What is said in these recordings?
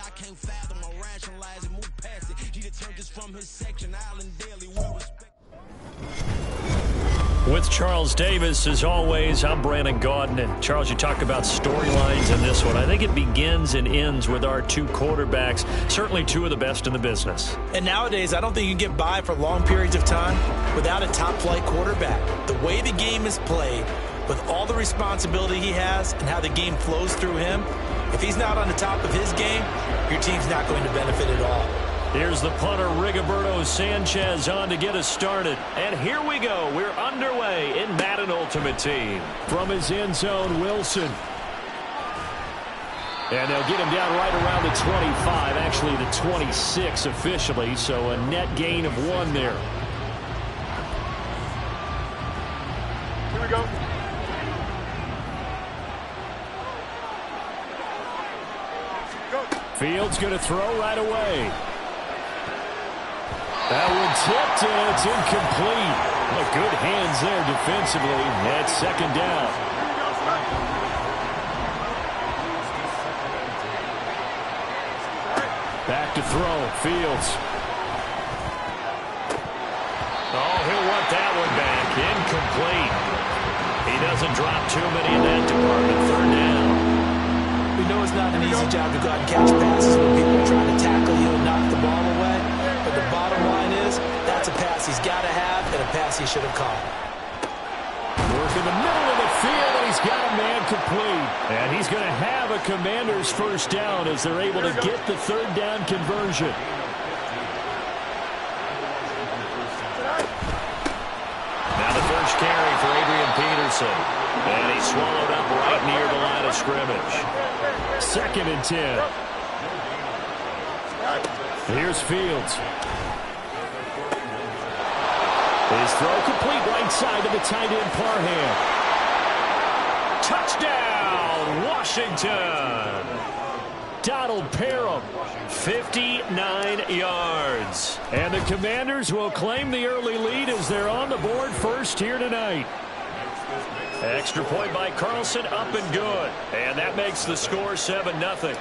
I can't fathom or rationalize it, move past it. He turned this from his section, Island Daily, well respected. With Charles Davis, as always, I'm Brandon Gaudin. And Charles, you talk about storylines in this one. I think it begins and ends with our two quarterbacks, certainly two of the best in the business. And nowadays, I don't think you can get by for long periods of time without a top-flight quarterback. The way the game is played, with all the responsibility he has and how the game flows through him, if he's not on the top of his game, your team's not going to benefit at all. Here's the punter, Rigoberto Sanchez, on to get us started. And here we go. We're underway in Madden Ultimate Team. From his end zone, Wilson. And they'll get him down right around the 25, actually the 26 officially, so a net gain of 1 there. Here we go. Fields going to throw right away. That one tipped, and it's incomplete. Well, good hands there defensively. That's second down. Back to throw. Fields. Oh, he'll want that one back. Incomplete. He doesn't drop too many in that department. Third down. We know it's not an easy job to go out and catch passes when people are trying to tackle you and knock the ball away. But the bottom line is, that's a pass he's got to have and a pass he should have caught. Work in the middle of the field, and he's got a man complete. And he's going to have a Commander's first down as they're able to get the third down conversion. Now the first carry for Adrian Peterson. And he's swallowed up right near the line of scrimmage. 2nd and 10. Here's Fields. His throw complete right side to the tight end Parham. Touchdown, Washington. Donald Parham, 59 yards. And the Commanders will claim the early lead as they're on the board first here tonight. Extra point by Carlson, up and good. And that makes the score 7-0.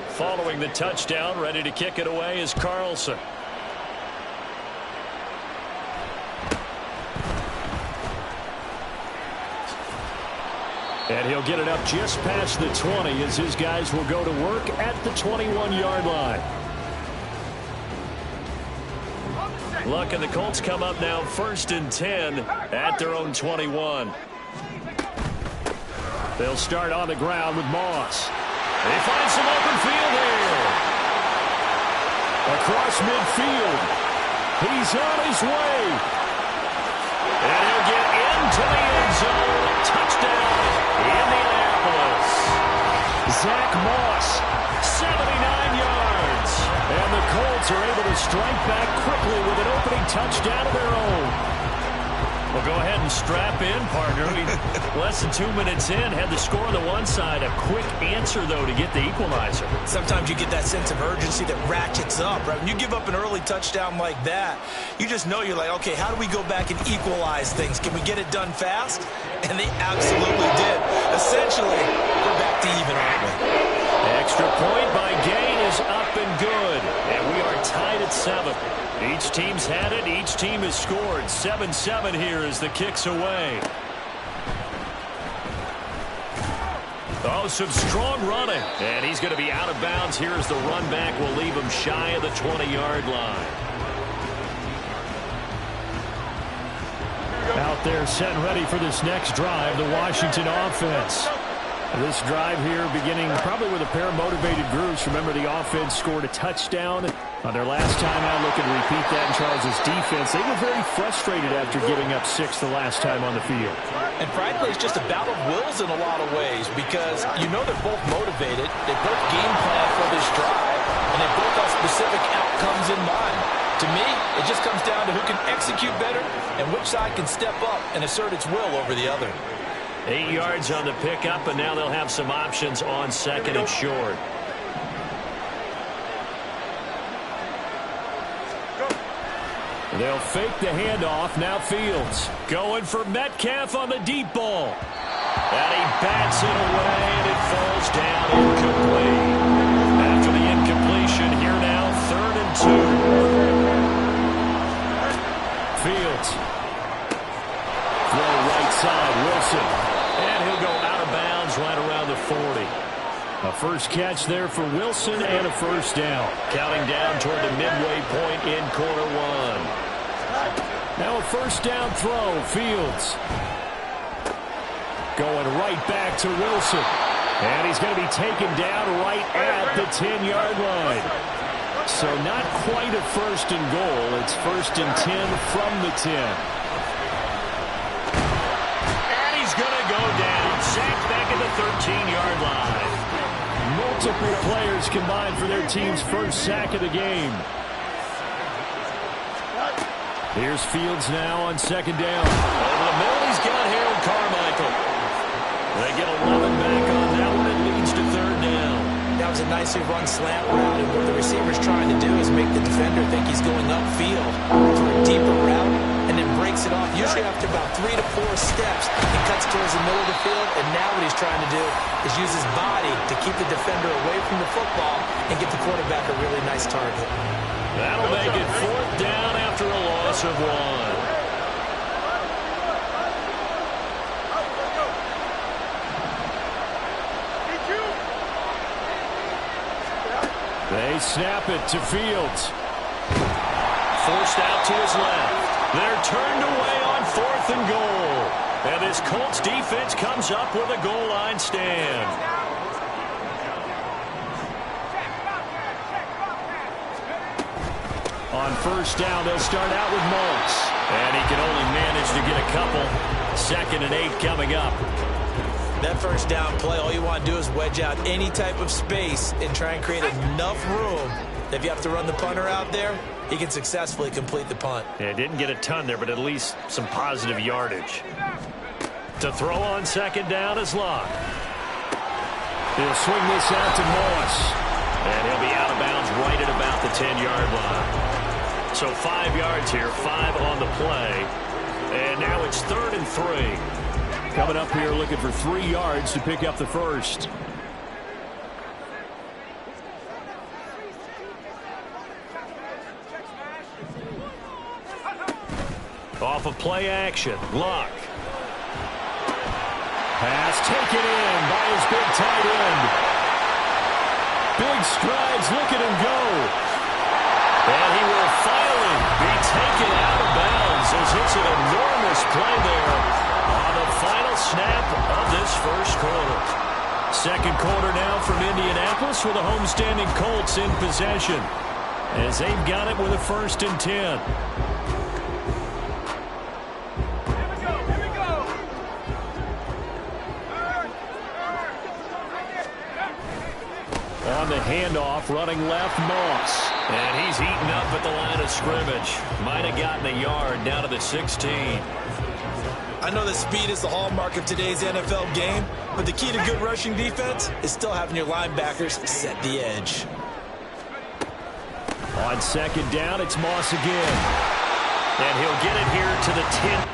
Following the touchdown, ready to kick it away is Carlson. And he'll get it up just past the 20 as his guys will go to work at the 21-yard line. Luck and the Colts come up now 1st and 10 at their own 21. They'll start on the ground with Moss. They find some open field here. Across midfield. He's on his way. And he'll get into the end zone. Touchdown, Indianapolis. Zach Moss, 79 yards. And the Colts are able to strike back quickly with an opening touchdown of their own. Well, go ahead and strap in, partner. Less than 2 minutes in, had the score on the one side. A quick answer, though, to get the equalizer. Sometimes you get that sense of urgency that ratchets up, right? When you give up an early touchdown like that, you just know you're like, okay, how do we go back and equalize things? Can we get it done fast? And they absolutely did. Essentially, we're back to even, aren't we? Extra point by Gain is up and good. And we are tied at 7. Each team's had it. Each team has scored. 7-7 here as the kick's away. Oh, some strong running. And he's going to be out of bounds here as the run back will leave him shy of the 20-yard line. Out there set and ready for this next drive, the Washington offense. This drive here beginning probably with a pair of motivated groups. Remember, the offense scored a touchdown on their last time out. Looking to repeat that in Charles' defense. They were very frustrated after giving up 6 the last time on the field. And frankly, it's just a battle of wills in a lot of ways because you know they're both motivated. They both game plan for this drive, and they both have specific outcomes in mind. To me, it just comes down to who can execute better and which side can step up and assert its will over the other. 8 yards on the pickup, and now they'll have some options on 2nd and short. They'll fake the handoff. Now Fields going for Metcalf on the deep ball. And he bats it away, and it falls down incomplete. 40. A first catch there for Wilson and a first down. Counting down toward the midway point in quarter one. Now a first down throw. Fields going right back to Wilson. And he's going to be taken down right at the 10-yard line. So not quite a first and goal. It's first and 10 from the 10. And he's going to go down. Sacked back at the 13-yard line. Multiple players combined for their team's first sack of the game. Here's Fields now on second down. Over the middle, he's got Harold Carmichael. They get 11 back on that one. It leads to third down. That was a nicely run slant route, and what the receiver's trying to do is make the defender think he's going upfield for a deeper route, and then breaks it off, usually after about 3 to 4 steps. He cuts towards the middle of the field, and now what he's trying to do is use his body to keep the defender away from the football and get the quarterback a really nice target. That'll make it fourth down after a loss of 1. They snap it to Fields. Forced out to his left. They're turned away on fourth and goal. And this Colts defense comes up with a goal line stand. On first down, they'll start out with Moss. And he can only manage to get a couple. 2nd and 8 coming up. That first down play, all you want to do is wedge out any type of space and try and create enough room that if you have to run the punter out there, he can successfully complete the punt. Yeah, didn't get a ton there, but at least some positive yardage. To throw on second down is Locke. He'll swing this out to Moss. And he'll be out of bounds right at about the 10-yard line. So 5 yards here, 5 on the play. And now it's 3rd and 3. Coming up here looking for 3 yards to pick up the first. Off of play action, Locke. Pass taken in by his big tight end. Big strides, look at him go. And he will finally be taken out of bounds as it's an enormous play there on the final snap of this first quarter. Second quarter now from Indianapolis with the homestanding Colts in possession as they've got it with a 1st and 10. On the handoff, running left, Moss. And he's eaten up at the line of scrimmage. Might have gotten a yard down to the 16. I know that speed is the hallmark of today's NFL game, but the key to good rushing defense is still having your linebackers set the edge. On second down, it's Moss again. And he'll get it here to the 10.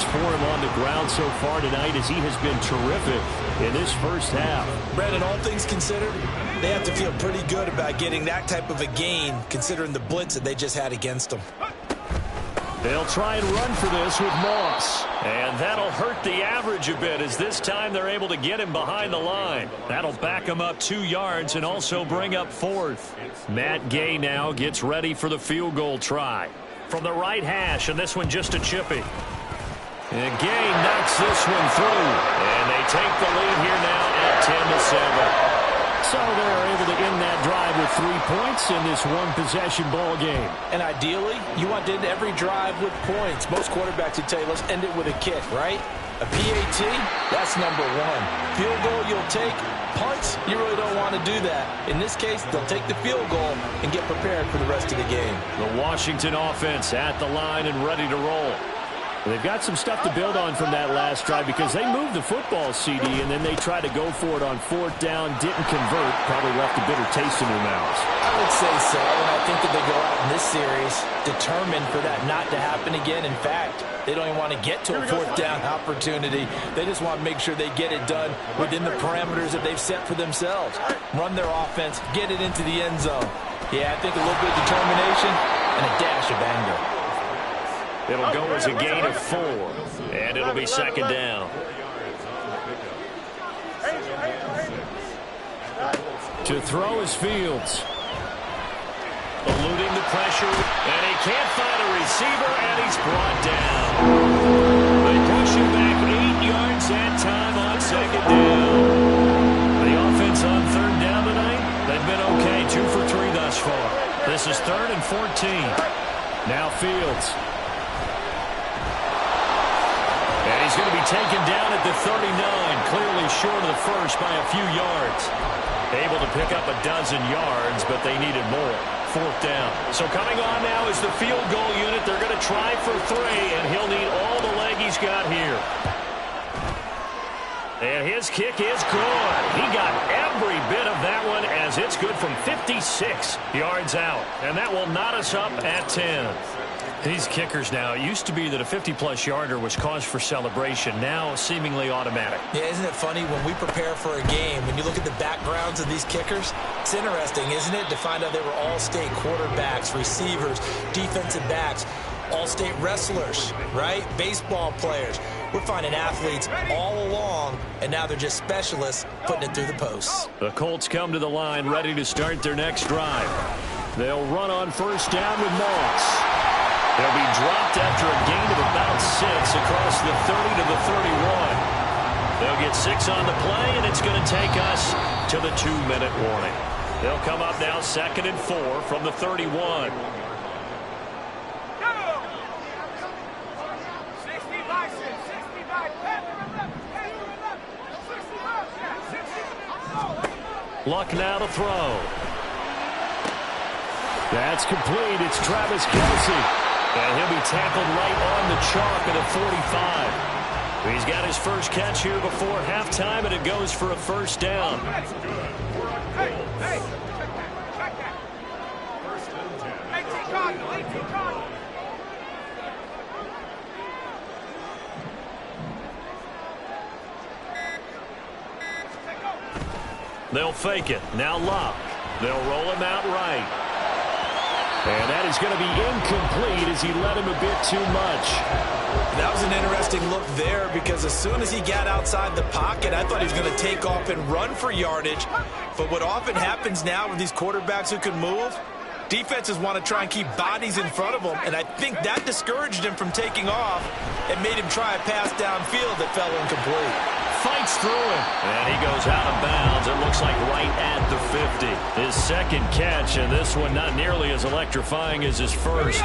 For him on the ground so far tonight as he has been terrific in this first half. Brandon, all things considered, they have to feel pretty good about getting that type of a gain considering the blitz that they just had against them. They'll try and run for this with Moss. And that'll hurt the average a bit as this time they're able to get him behind the line. That'll back him up 2 yards and also bring up 4th. Matt Gay now gets ready for the field goal try. From the right hash, and this one just a chippy. And Gay knocks this one through. And they take the lead here now at 10-7. So they're able to end that drive with 3 points in this one-possession ball game. And ideally, you want to end every drive with points. Most quarterbacks would tell you, let's end it with a kick, right? A PAT, that's number 1. Field goal, you'll take. Punts, you really don't want to do that. In this case, they'll take the field goal and get prepared for the rest of the game. The Washington offense at the line and ready to roll. They've got some stuff to build on from that last drive because they moved the football, CD, and then they tried to go for it on 4th down, didn't convert, probably left a bitter taste in their mouths. I would say so, and I think that they go out in this series determined for that not to happen again. In fact, they don't even want to get to a 4th down opportunity. They just want to make sure they get it done within the parameters that they've set for themselves. Run their offense, get it into the end zone. Yeah, I think a little bit of determination and a dash of anger. It'll go as a gain of 4, and it'll be 2nd down. To throw is Fields. Eluding the pressure, and he can't find a receiver, and he's brought down. They push him back 8 yards that time on 2nd down. The offense on 3rd down tonight, they've been okay, 2 for 3 thus far. This is 3rd and 14. Now Fields. And he's going to be taken down at the 39, clearly short of the first by a few yards. Able to pick up a dozen yards, but they needed more. 4th down. So coming on now is the field goal unit. They're going to try for 3, and he'll need all the leg he's got here. And his kick is good. He got every bit of that one as it's good from 56 yards out. And that will knot us up at 10. These kickers now, it used to be that a 50-plus yarder was cause for celebration. Now seemingly automatic. Yeah, isn't it funny when we prepare for a game, when you look at the backgrounds of these kickers, it's interesting, isn't it, to find out they were all-state quarterbacks, receivers, defensive backs, all-state wrestlers, right? Baseball players. We're finding athletes all along, and now they're just specialists putting it through the posts. The Colts come to the line ready to start their next drive. They'll run on 1st down with Moss. They'll be dropped after a gain of about 6 across the 30 to the 31. They'll get 6 on the play, and it's going to take us to the 2-minute warning. They'll come up now 2nd and 4 from the 31. Luck now to throw. That's complete. It's Travis Kelce. And he'll be tackled right on the chalk at a 45. He's got his first catch here before halftime, and it goes for a 1st down. They'll fake it. Now Locke. They'll roll him out right. And that is going to be incomplete as he led him a bit too much. That was an interesting look there because as soon as he got outside the pocket, I thought he was going to take off and run for yardage. But what often happens now with these quarterbacks who can move, defenses want to try and keep bodies in front of them, and I think that discouraged him from taking off and made him try a pass downfield that fell incomplete. Fights through him, and he goes out of bounds. It looks like right at the 50. His 2nd catch, and this one not nearly as electrifying as his first.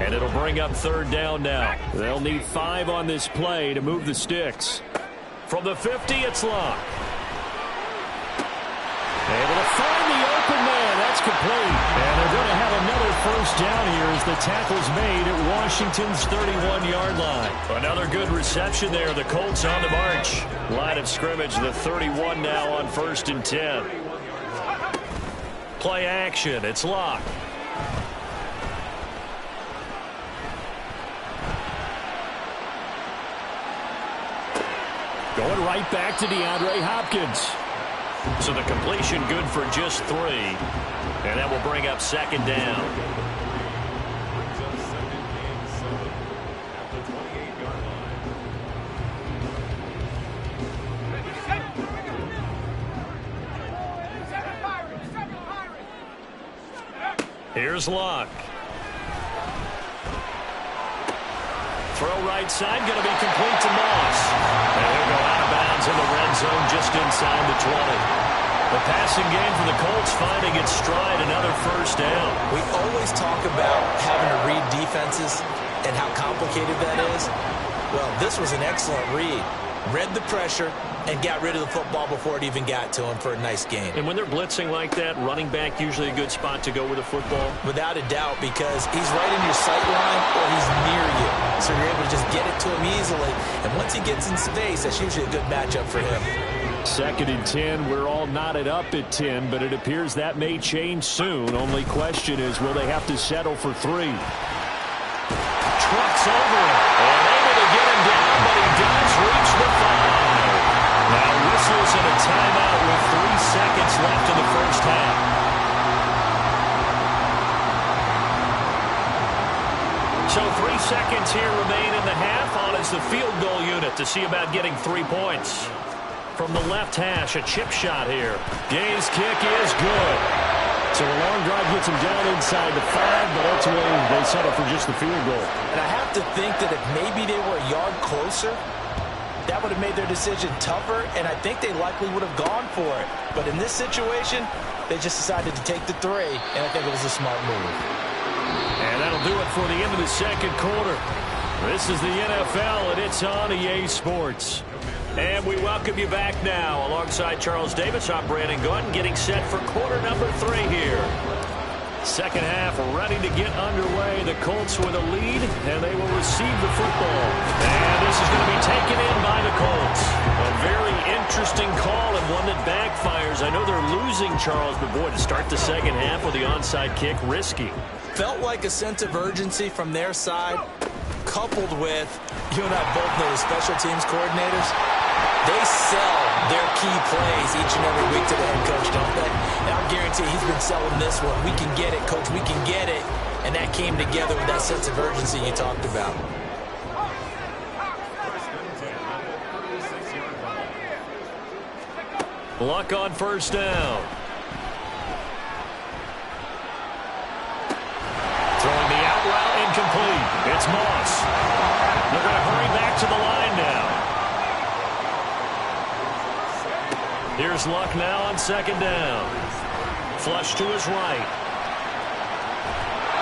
And it'll bring up 3rd down now. They'll need 5 on this play to move the sticks. From the 50, it's Locke. Able to find the open man. That's complete. And they're going to have another 1st down here as the tackle's made at Washington's 31-yard line. Another good reception there. The Colts on the march. Line of scrimmage, the 31 now on 1st and 10. Play action. It's Locke. Going right back to DeAndre Hopkins. So the completion good for just 3. And that will bring up 2nd down. Here's Locke. Throw right side, going to be complete to Moss. And he'll go out of bounds in the red zone just inside the 20. The passing game for the Colts finding its stride, another 1st down. We always talk about having to read defenses and how complicated that is. Well, this was an excellent read. read the pressure, and got rid of the football before it even got to him for a nice gain. And when they're blitzing like that, running back usually a good spot to go with the football? Without a doubt, because he's right in your sight line or he's near you. So you're able to just get it to him easily. And once he gets in space, that's usually a good matchup for him. 2nd and 10. We're all knotted up at 10, but it appears that may change soon. Only question is, will they have to settle for 3? Trucks over him. And able to get him down, but he does reach the 5. Now whistles and a timeout with 3 seconds left in the first half. So 3 seconds here remain in the half. On is the field goal unit to see about getting 3 points. From the left hash, a chip shot here. Gay's kick is good. So a long drive gets him down inside the 5, but ultimately they settle for just the field goal. And I have to think that if maybe they were a yard closer, that would have made their decision tougher, and I think they likely would have gone for it. But in this situation, they just decided to take the 3, and I think it was a smart move. And that'll do it for the end of the second quarter. This is the NFL, and it's on EA Sports. And we welcome you back now. Alongside Charles Davis, I'm Brandon Gunn, getting set for quarter number 3 here. Second half ready to get underway. The Colts with a lead, and they will receive the football. And this is going to be taken in by the Colts. A very interesting call and one that backfires. I know they're losing, Charles, but boy, to start the second half with the onside kick, risky. Felt like a sense of urgency from their side, coupled with, you and I both know the special teams coordinators, they sell their key plays each and every week to the head coach, don't they? And I'll guarantee he's been selling this one. We can get it, coach. We can get it. And that came together with that sense of urgency you talked about. Luck on first down. Throwing the out route incomplete. It's Moss. They're going to hurry back to the line now. Here's Luck now on second down. Flush to his right.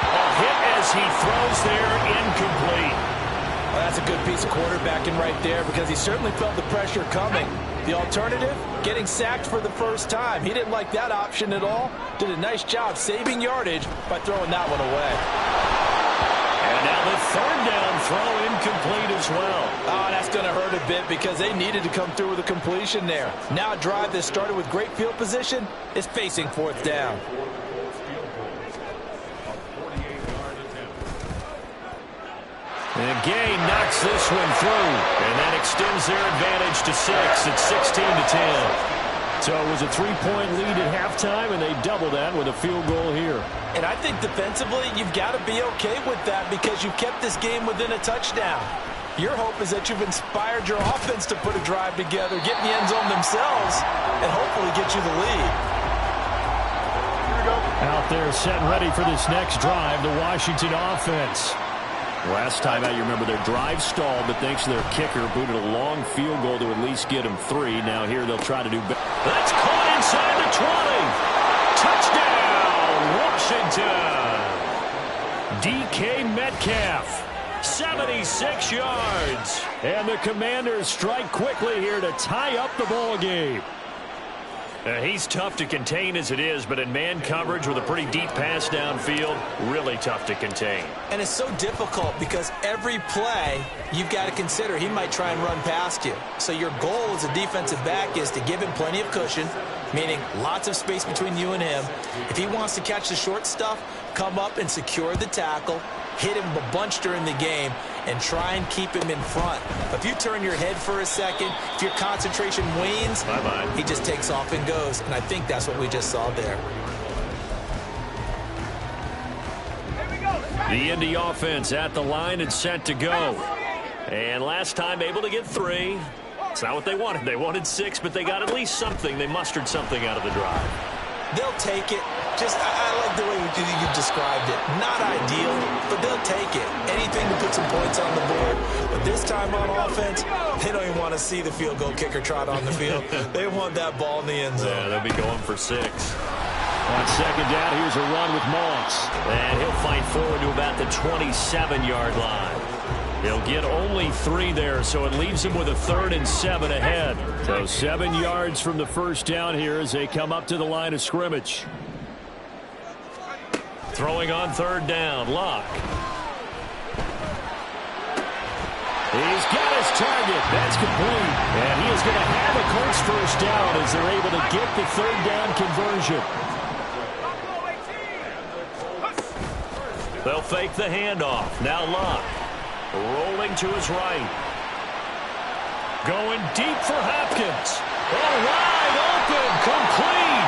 A hit as he throws there, incomplete. Well, that's a good piece of quarterbacking right there because he certainly felt the pressure coming. The alternative, getting sacked for the first time. He didn't like that option at all. Did a nice job saving yardage by throwing that one away. And now the third down throw incomplete as well. Oh, that's going to hurt a bit because they needed to come through with a completion there. Now a drive that started with great field position is facing fourth down. And Gay knocks this one through, and that extends their advantage to 6. It's 16-10. So it was a 3-point lead at halftime, and they double that with a field goal here. And I think defensively, you've got to be okay with that because you've kept this game within a touchdown. Your hope is that you've inspired your offense to put a drive together, get in the end zone themselves, and hopefully get you the lead. Out there set and ready for this next drive, the Washington offense. Last time out, you remember their drive stalled, but thanks to their kicker, booted a long field goal to at least get them 3. Now here they'll try to do better. That's caught inside the 20. Touchdown, Washington. DK Metcalf, 76 yards. And the Commanders strike quickly here to tie up the ball game. He's tough to contain as it is, but in man coverage with a pretty deep pass downfield, really tough to contain. And it's so difficult because every play you've got to consider he might try and run past you. So your goal as a defensive back is to give him plenty of cushion, meaning lots of space between you and him. If he wants to catch the short stuff, come up and secure the tackle, hit him a bunch during the game, and try and keep him in front. If you turn your head for a second, if your concentration wanes, bye-bye, he just takes off and goes. And I think that's what we just saw there. The Indy offense at the line and set to go. And last time able to get 3. It's not what they wanted. They wanted 6, but they got at least something. They mustered something out of the drive. They'll take it. I like the way you described it. Not ideal, but they'll take it. Anything to put some points on the board. But this time on offense, they don't even want to see the field goal kicker trot on the field. They want that ball in the end zone. Yeah, they'll be going for 6. On second down, here's a run with Moss. And he'll fight forward to about the 27-yard line. He'll get only 3 there, so it leaves him with a 3rd and 7 ahead. So 7 yards from the first down here as they come up to the line of scrimmage. Throwing on 3rd down, Locke. He's got his target. That's complete. And he is going to have a Colts first down as they're able to get the 3rd down conversion. They'll fake the handoff. Now Locke. Rolling to his right. Going deep for Hopkins. Oh, wide open. Complete.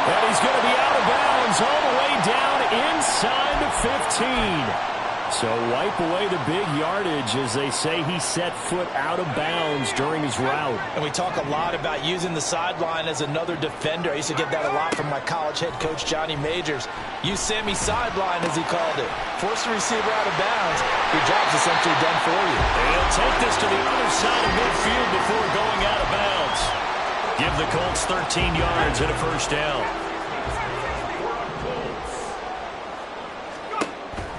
And he's going to be out of bounds all the way down inside the 15. So wipe away the big yardage as they say he set foot out of bounds during his route. And we talk a lot about using the sideline as another defender. I used to get that a lot from my college head coach, Johnny Majors. Use Sammy sideline, as he called it. Force the receiver out of bounds. Your job's essentially done for you. And he'll take this to the other side of midfield before going out of bounds. Give the Colts 13 yards and a first down.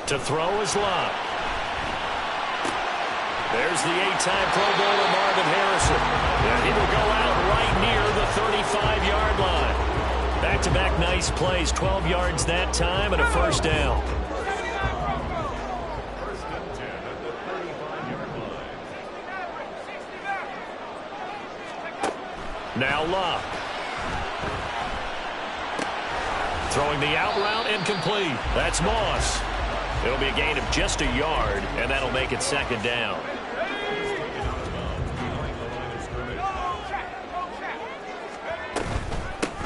To throw is Locke. There's the 8-time Pro Bowler Marvin Harrison. And he will go out right near the 35-yard line. Back-to-back nice plays. 12 yards that time and a first down. Now Locke. Throwing the out route incomplete. That's Moss. It'll be a gain of just a yard, and that'll make it 2nd down.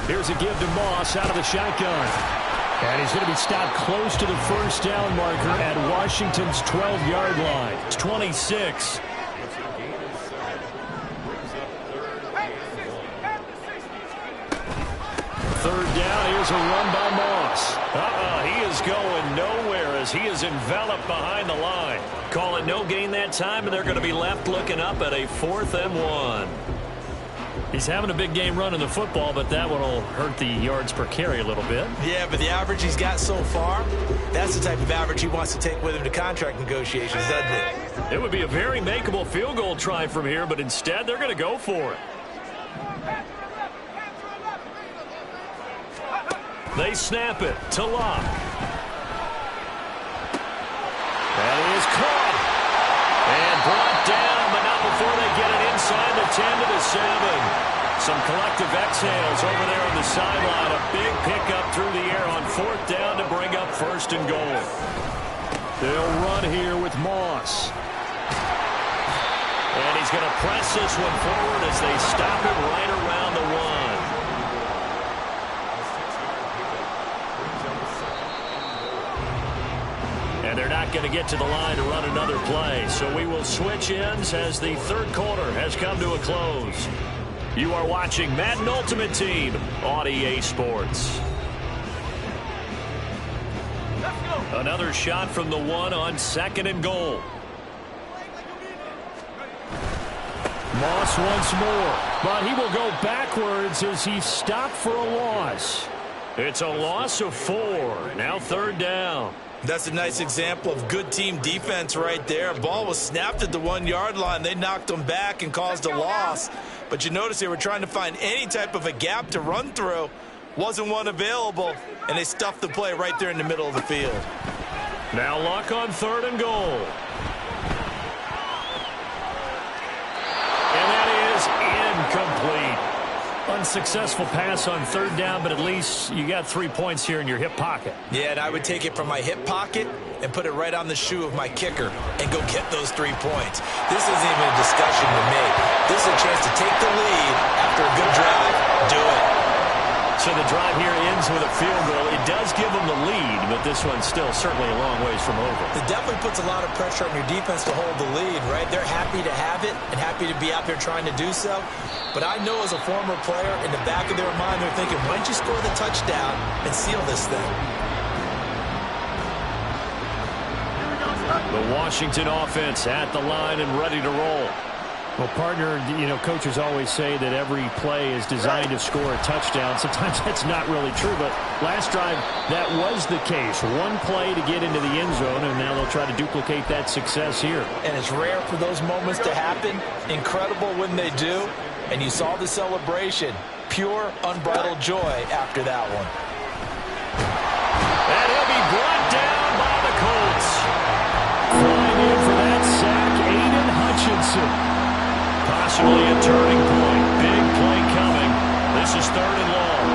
Here's a give to Moss out of the shotgun. And he's going to be stopped close to the first down marker at Washington's 12-yard line. It's 26. Third down, here's a run by Moss. He is going nowhere as he is enveloped behind the line. Call it no gain that time, and they're going to be left looking up at a 4th and 1. He's having a big game running the football, but that one will hurt the yards per carry a little bit. Yeah, but the average he's got so far, that's the type of average he wants to take with him to contract negotiations, doesn't it? It would be a very makeable field goal try from here, but instead they're going to go for it. They snap it to Locke. That is caught. And brought down, but not before they get it inside the 10 to the 7. Some collective exhales over there on the sideline. A big pickup through the air on 4th down to bring up 1st and goal. They'll run here with Moss. And he's going to press this one forward as they stop it right around the 1. And they're not going to get to the line to run another play. So we will switch ends as the 3rd quarter has come to a close. You are watching Madden Ultimate Team on EA Sports. Another shot from the 1 on 2nd and goal. Moss once more, but he will go backwards as he's stopped for a loss. It's a loss of 4. Now 3rd down. That's a nice example of good team defense right there. Ball was snapped at the 1-yard line. They knocked them back and caused a loss. But you notice they were trying to find any type of a gap to run through. Wasn't one available, and they stuffed the play right there in the middle of the field. Now Locke on 3rd and goal. And that is incomplete. Unsuccessful pass on 3rd down, but at least you got 3 points here in your hip pocket. Yeah, and I would take it from my hip pocket and put it right on the shoe of my kicker and go get those 3 points. This isn't even a discussion to me. This is a chance to take the lead after a good drive. Do it. So the drive here ends with a field goal. It does give them the lead, but this one's still certainly a long ways from over. It definitely puts a lot of pressure on your defense to hold the lead, right? They're happy to have it and happy to be out there trying to do so. But I know as a former player, in the back of their mind, they're thinking, why don't you score the touchdown and seal this thing? The Washington offense at the line and ready to roll. Well, partner, coaches always say that every play is designed to score a touchdown. Sometimes that's not really true, but last drive, that was the case. One play to get into the end zone, and now they'll try to duplicate that success here. And it's rare for those moments to happen. Incredible when they do. And you saw the celebration. Pure, unbridled joy after that one. And he'll be brought down by the Colts. Flying in for that sack, Aiden Hutchinson. Possibly a turning point. Big play coming. This is 3rd and long.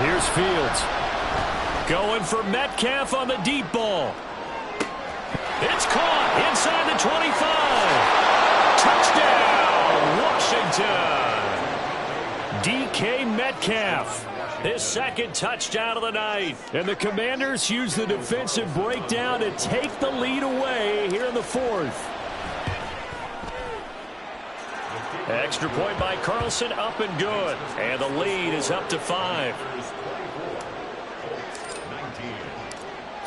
Here's Fields. Going for Metcalf on the deep ball. It's caught inside the 25. Touchdown, Washington. DK Metcalf. His 2nd touchdown of the night. And the Commanders use the defensive breakdown to take the lead away here in the 4th. Extra point by Carlson, up and good. And the lead is up to 5.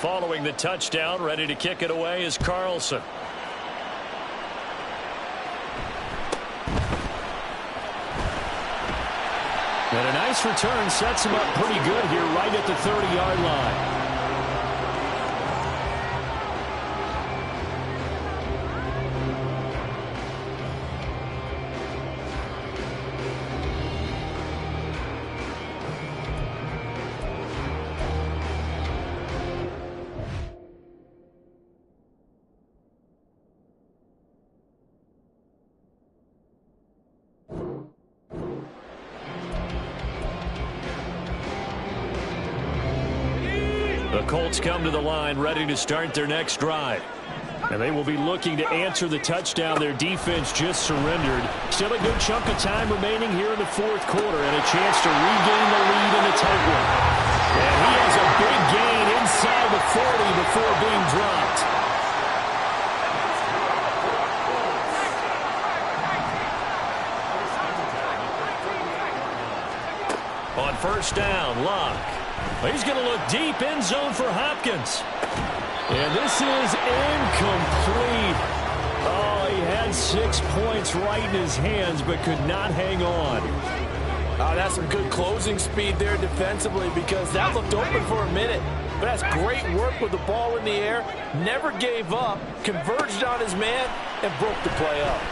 Following the touchdown, ready to kick it away is Carlson. And a nice return sets him up pretty good here right at the 30-yard line. The Colts come to the line ready to start their next drive. And they will be looking to answer the touchdown their defense just surrendered. Still a good chunk of time remaining here in the 4th quarter and a chance to regain the lead in a tight one. And he has a big gain inside the 40 before being dropped. On 1st down, Locke. He's going to look deep, end zone for Hopkins. And this is incomplete. Oh, he had 6 points right in his hands, but could not hang on. Oh, that's some good closing speed there defensively because that looked open for a minute. But that's great work with the ball in the air. Never gave up, converged on his man, and broke the play up.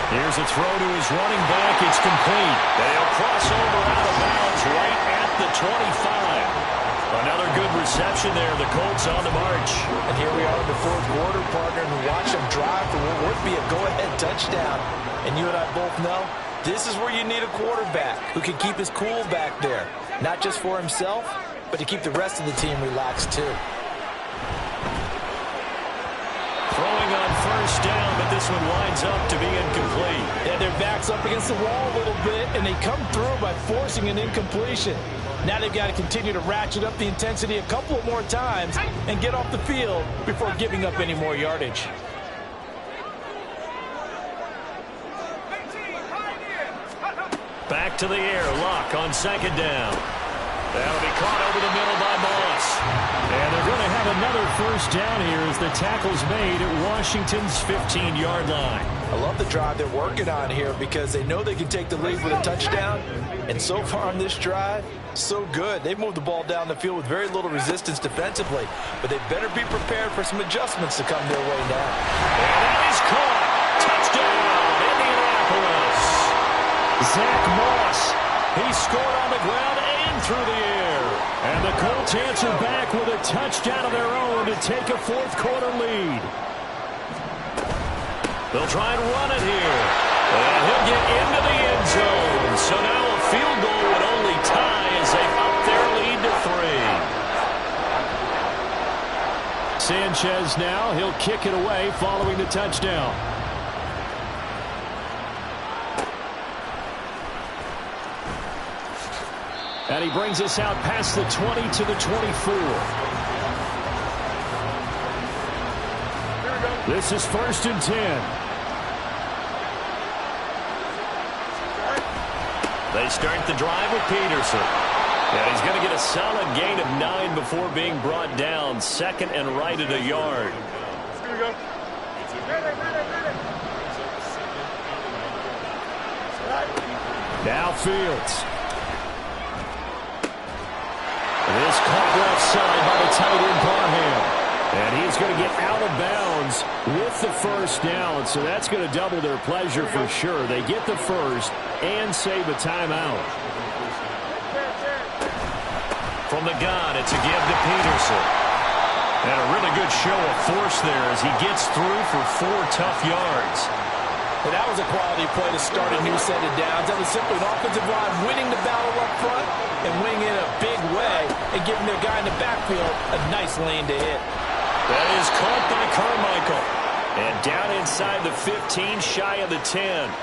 Here's a throw to his running back. It's complete. They'll cross over out of bounds right at the 25. Another good reception there. The Colts on the march. And here we are in the 4th quarter, partner, and watch them drive for what would be a go-ahead touchdown. And you and I both know this is where you need a quarterback who can keep his cool back there. Not just for himself, but to keep the rest of the team relaxed too. Throwing on 1st down, but this one winds up to be incomplete. Yeah, their back's up against the wall a little bit, and they come through by forcing an incompletion. Now they've got to continue to ratchet up the intensity a couple more times and get off the field before giving up any more yardage. Back to the air, Locke on 2nd down. That'll be caught over the middle by Moss. And they're going to have another 1st down here as the tackle's made at Washington's 15-yard line. I love the drive they're working on here because they know they can take the lead with a touchdown. And so far on this drive, so good. They've moved the ball down the field with very little resistance defensively. But they better be prepared for some adjustments to come their way now. And that is caught. Touchdown, Indianapolis. Zach Moss. He scored on the ground and through the air. And the Colts answer back with a touchdown of their own to take a 4th quarter lead. They'll try and run it here. And he'll get into the end zone. So now a field goal would only tie as they up their lead to 3. Sanchez now. He'll kick it away following the touchdown. And he brings us out past the 20 to the 24. This is 1st and 10. They start the drive with Peterson. And he's going to get a solid gain of 9 before being brought down. 2nd and right at a yard. Here we go. Now Fields. This caught left side by the tight end Parham. And he's going to get out of bounds with the first down. So that's going to double their pleasure for sure. They get the first and save a timeout. From the gun, it's a give to Peterson. And a really good show of force there as he gets through for 4 tough yards. Well, that was a quality play to start a new set of downs. That was simply an offensive line winning the battle up front and winning in a big way and giving their guy in the backfield a nice lane to hit. That is caught by Carmichael. And down inside the 15, shy of the 10.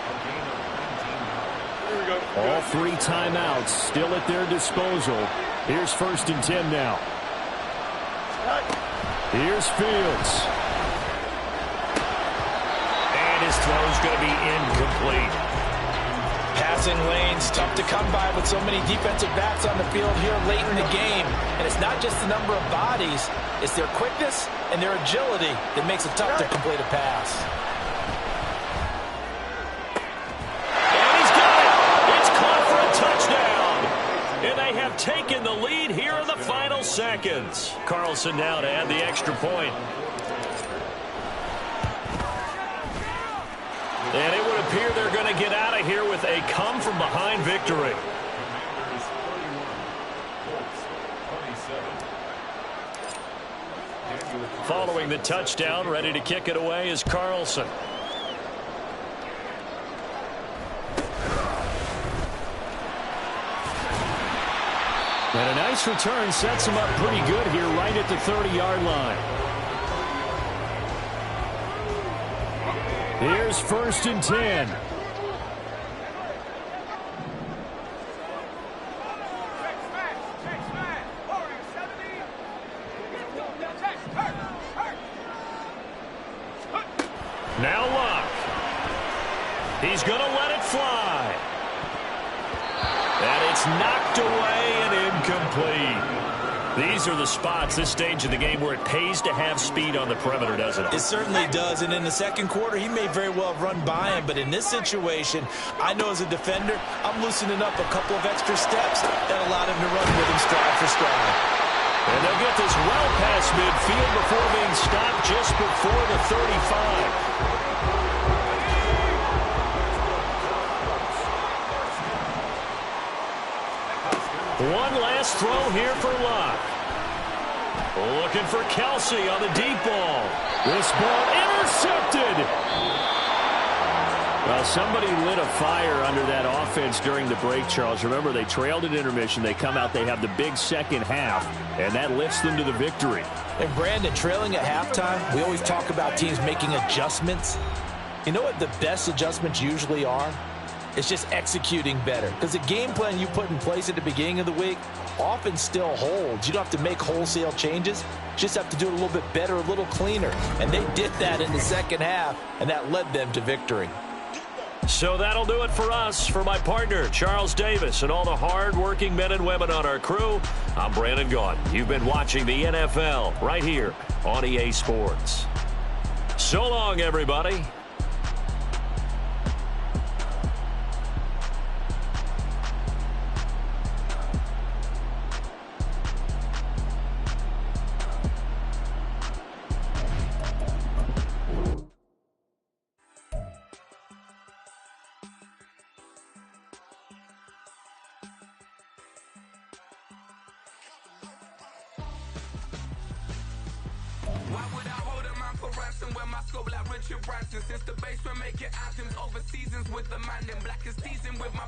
All 3 timeouts still at their disposal. Here's 1st and 10 now. Here's Fields. And his throw's going to be incomplete. Passing lanes tough to come by with so many defensive backs on the field here late in the game. And it's not just the number of bodies, it's their quickness and their agility that makes it tough to complete a pass. And he's got it. It's caught for a touchdown. And they have taken the lead here in the final seconds. Carlson now to add the extra point. And it would appear they're going to get out of here with a come-from-behind victory. Following the touchdown, ready to kick it away is Carlson. And a nice return sets him up pretty good here right at the 30-yard line. Here's 1st and 10. Now Luck. He's going to let it fly. And it's knocked away and incomplete. These are the spots, this stage of the game, where it pays to have speed on the perimeter, doesn't it? It certainly does, and in the second quarter, he may very well have run by him, but in this situation, I know as a defender, I'm loosening up a couple of extra steps that allowed him to run with him stride for stride. And they'll get this well past midfield before being stopped just before the 35. One last throw here for Luck. Looking for Kelsey on the deep ball. This ball intercepted. Well, somebody lit a fire under that offense during the break, Charles. Remember, they trailed at intermission. They come out, they have the big second half, and that lifts them to the victory. And Brandon, trailing at halftime, we always talk about teams making adjustments. You know what the best adjustments usually are? It's just executing better. Because the game plan you put in place at the beginning of the week often still holds. You don't have to make wholesale changes. You just have to do it a little bit better, a little cleaner. And they did that in the second half, and that led them to victory. So that'll do it for us. For my partner, Charles Davis, and all the hard-working men and women on our crew, I'm Brandon Gaudin. You've been watching the NFL right here on EA Sports. So long, everybody. Why would I hold a man for ransom when my scope like Richard Branson? Since the basement making anthems over seasons with the man in black is teasing with my